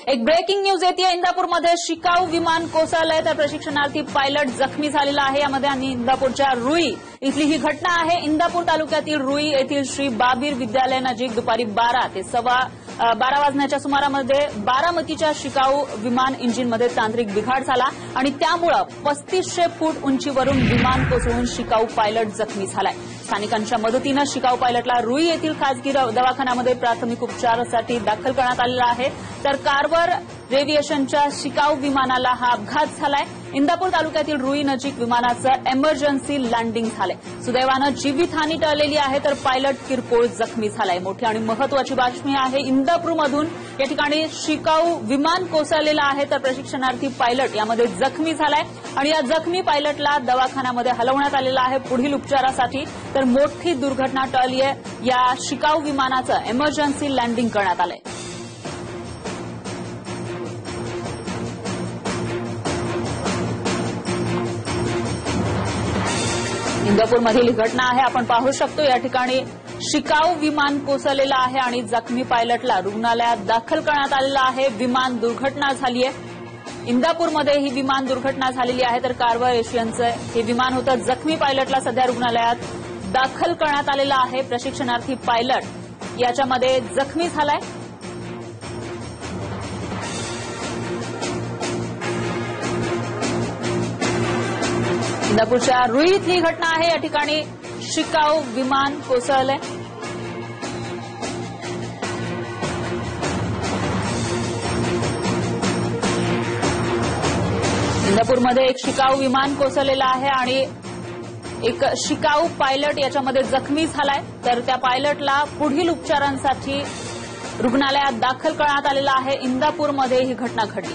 एक breaking news येते इंदापूरमध्ये शिकाऊ विमान कोसळलंय तर प्रशिक्षणार्थी पायलट जखमी झालेला आहे यामध्ये आणि इंदापूरच्या रुई इथली ही घटना आहे। इंदापूर तालुक्यातील रुई येथील श्री बाबीर विद्यालय नजीक दुपारी 12 ते 12 वाजण्याच्या सुमारामध्ये बारामतीच्या शिकाऊ विमान इंजिनमध्ये तांत्रिक बिघाड झाला आणि त्यामुळे 3500 फूट उंचीवरून विमान कोसळून शिकाऊ पायलट जखमी झालाय। स्थानिकांच्या मदतीनं शिकाऊ पायलटला रुई येथील खासगी दवाखान्यामध्ये प्राथमिक उपचारासाठी दाखल करण्यात आलेलं आहे तर कारवर एव्हिएशनच्या शिकाऊ विमानाला हा अपघात झालाय। इंदापूर तालुक्यातील रुई नजीक विमानाचं इमर्जन्सी लँडिंग झालंय। सुदैवानं जीवितहानी टळलेली आहे तर पायलट किरकोळ जखमी झालाय। मोठी आणि महत्वाची बातमी आहे इंदापूरमधून या ठिकाणी शिकाऊ विमान कोसळलेलं आहे तर प्रशिक्षणार्थी पायलट यामध्ये जखमी झालाय आणि या जखमी पायलटला दवाखान्यामध्ये हलवण्यात आलेलं आहे पुढील उपचारासाठी तर मोठी दुर्घटना टळली आहे। या शिकाऊ विमानाचं इमर्जन्सी लँडिंग करण्यात आलंय। इंदापूरमधील घटना आहे आपण पाहू शकतो या ठिकाणी शिकाऊ विमान कोसळलेलं आहे आणि जखमी पायलटला रुग्णालयात दाखल करण्यात आलेलं आहे। विमान दुर्घटना झाली आहे। इंदापूरमध्ये ही विमान दुर्घटना झालेली आहे तर कारवा एशियनचं हे विमान होतं। जखमी पायलटला सध्या रुग्णालयात दाखल करण्यात आलेलं आहे। प्रशिक्षणार्थी पायलट याच्यामध्ये जखमी झालाय। इंदापूरच्या रुई इथली घटना आहे या ठिकाणी शिकाऊ विमान कोसळलंय। इंदापूरमध्ये एक शिकाऊ विमान कोसळलेलं आहे आणि एक शिकाऊ पायलट याच्यामध्ये जखमी झालाय तर त्या पायलटला पुढील उपचारांसाठी रुग्णालयात दाखल करण्यात आलेलं आहे। इंदापूरमध्ये ही घटना घडली।